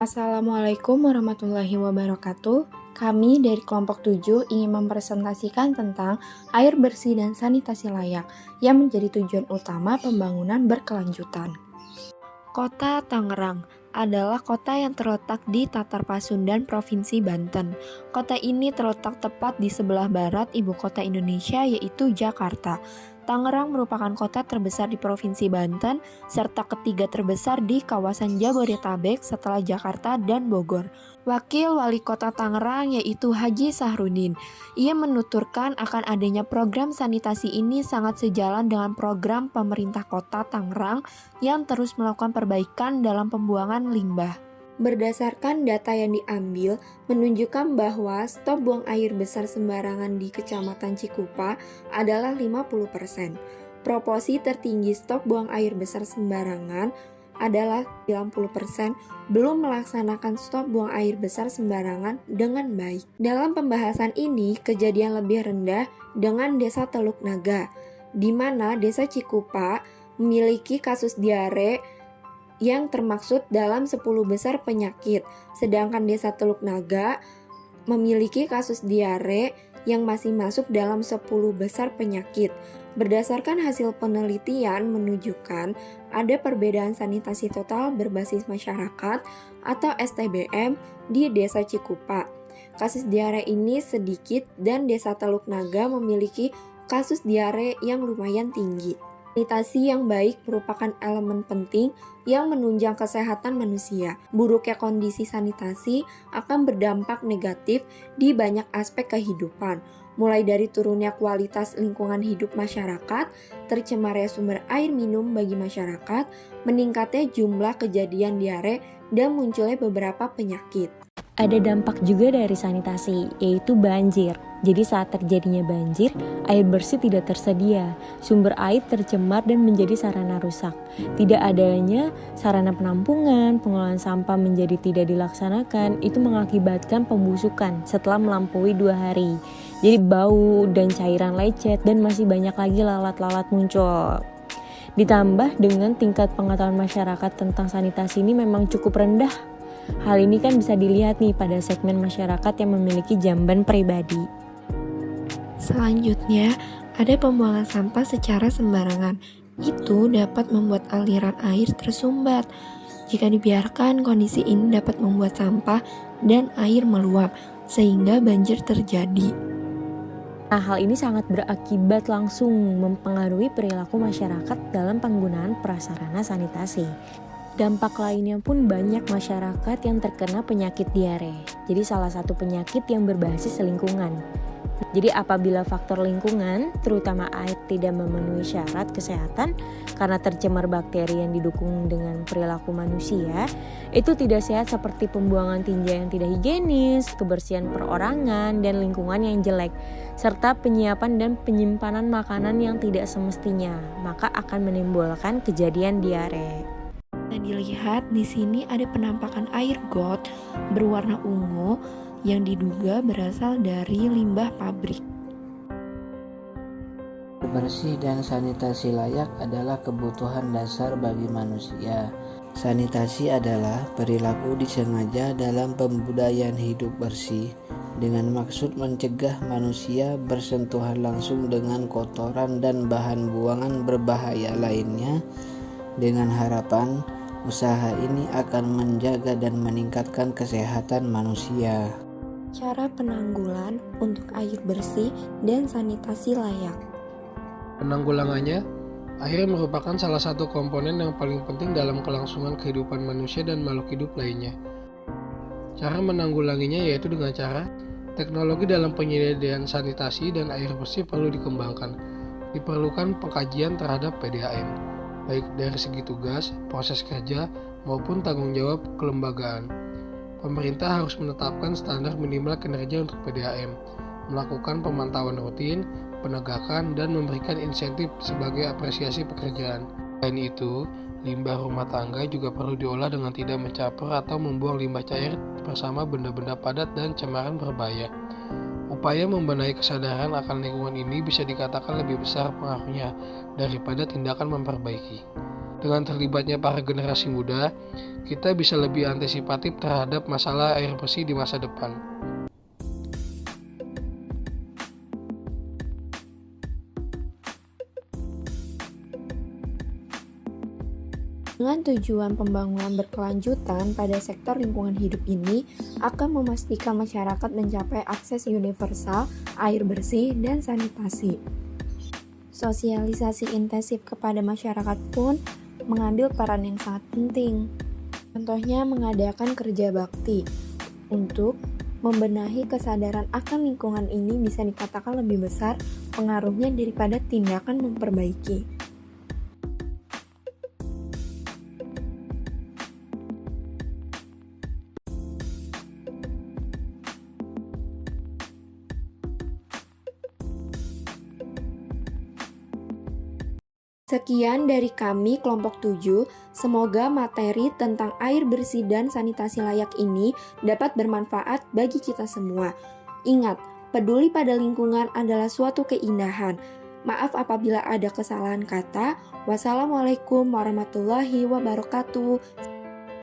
Assalamualaikum warahmatullahi wabarakatuh. Kami dari kelompok 7 ingin mempresentasikan tentang air bersih dan sanitasi layak yang menjadi tujuan utama pembangunan berkelanjutan. Kota Tangerang adalah kota yang terletak di Tatar Pasundan, Provinsi Banten. Kota ini terletak tepat di sebelah barat ibu kota Indonesia, yaitu Jakarta. Tangerang merupakan kota terbesar di Provinsi Banten, serta ketiga terbesar di kawasan Jabodetabek setelah Jakarta dan Bogor. Wakil Wali Kota Tangerang yaitu Haji Sahrudin. Ia menuturkan akan adanya program sanitasi ini sangat sejalan dengan program pemerintah Kota Tangerang yang terus melakukan perbaikan dalam pembuangan limbah. Berdasarkan data yang diambil, menunjukkan bahwa stok buang air besar sembarangan di Kecamatan Cikupa adalah 50%. Proporsi tertinggi stok buang air besar sembarangan adalah 90% belum melaksanakan stok buang air besar sembarangan dengan baik. Dalam pembahasan ini, kejadian lebih rendah dengan Desa Teluk Naga, di mana Desa Cikupa memiliki kasus diare yang termaksud dalam 10 besar penyakit, sedangkan Desa Teluk Naga memiliki kasus diare yang masih masuk dalam 10 besar penyakit. Berdasarkan hasil penelitian menunjukkan ada perbedaan sanitasi total berbasis masyarakat atau STBM di Desa Cikupa. Kasus diare ini sedikit dan Desa Teluk Naga memiliki kasus diare yang lumayan tinggi. Sanitasi yang baik merupakan elemen penting yang menunjang kesehatan manusia. Buruknya kondisi sanitasi akan berdampak negatif di banyak aspek kehidupan, mulai dari turunnya kualitas lingkungan hidup masyarakat, tercemarnya sumber air minum bagi masyarakat, meningkatnya jumlah kejadian diare, dan munculnya beberapa penyakit. Ada dampak juga dari sanitasi, yaitu banjir. Jadi saat terjadinya banjir, air bersih tidak tersedia, sumber air tercemar dan menjadi sarana rusak. Tidak adanya sarana penampungan, pengelolaan sampah menjadi tidak dilaksanakan, itu mengakibatkan pembusukan setelah melampaui 2 hari. Jadi bau dan cairan lecet dan masih banyak lagi lalat-lalat muncul. Ditambah dengan tingkat pengetahuan masyarakat tentang sanitasi ini memang cukup rendah. Hal ini kan bisa dilihat nih pada segmen masyarakat yang memiliki jamban pribadi. Selanjutnya, ada pembuangan sampah secara sembarangan. Itu dapat membuat aliran air tersumbat. Jika dibiarkan, kondisi ini dapat membuat sampah dan air meluap, sehingga banjir terjadi. Nah, hal ini sangat berakibat langsung mempengaruhi perilaku masyarakat dalam penggunaan prasarana sanitasi. Dampak lainnya pun banyak masyarakat yang terkena penyakit diare. Jadi salah satu penyakit yang berbasis lingkungan. Jadi apabila faktor lingkungan, terutama air tidak memenuhi syarat kesehatan karena tercemar bakteri yang didukung dengan perilaku manusia, itu tidak sehat seperti pembuangan tinja yang tidak higienis, kebersihan perorangan dan lingkungan yang jelek, serta penyiapan dan penyimpanan makanan yang tidak semestinya, maka akan menimbulkan kejadian diare. Nah, dilihat di sini ada penampakan air got berwarna ungu yang diduga berasal dari limbah pabrik. Bersih dan sanitasi layak adalah kebutuhan dasar bagi manusia. Sanitasi adalah perilaku disengaja dalam pembudayaan hidup bersih dengan maksud mencegah manusia bersentuhan langsung dengan kotoran dan bahan buangan berbahaya lainnya, dengan harapan usaha ini akan menjaga dan meningkatkan kesehatan manusia. Cara penanggulan untuk air bersih dan sanitasi layak. Penanggulangannya, air merupakan salah satu komponen yang paling penting dalam kelangsungan kehidupan manusia dan makhluk hidup lainnya. Cara menanggulanginya yaitu dengan cara teknologi dalam penyediaan sanitasi dan air bersih perlu dikembangkan. Diperlukan pengkajian terhadap PDAM, baik dari segi tugas, proses kerja, maupun tanggung jawab kelembagaan. Pemerintah harus menetapkan standar minimal kinerja untuk PDAM, melakukan pemantauan rutin, penegakan, dan memberikan insentif sebagai apresiasi pekerjaan. Selain itu, limbah rumah tangga juga perlu diolah dengan tidak mencampur atau membuang limbah cair bersama benda-benda padat dan cemaran berbahaya. Upaya membenahi kesadaran akan lingkungan ini bisa dikatakan lebih besar pengaruhnya daripada tindakan memperbaiki. Dengan terlibatnya para generasi muda, kita bisa lebih antisipatif terhadap masalah air bersih di masa depan. Dengan tujuan pembangunan berkelanjutan pada sektor lingkungan hidup ini akan memastikan masyarakat mencapai akses universal, air bersih, dan sanitasi. Sosialisasi intensif kepada masyarakat pun mengambil peran yang sangat penting. Contohnya mengadakan kerja bakti untuk membenahi kesadaran akan lingkungan ini bisa dikatakan lebih besar pengaruhnya daripada tindakan memperbaiki. Sekian dari kami kelompok 7, semoga materi tentang air bersih dan sanitasi layak ini dapat bermanfaat bagi kita semua. Ingat, peduli pada lingkungan adalah suatu keindahan. Maaf apabila ada kesalahan kata. Wassalamualaikum warahmatullahi wabarakatuh.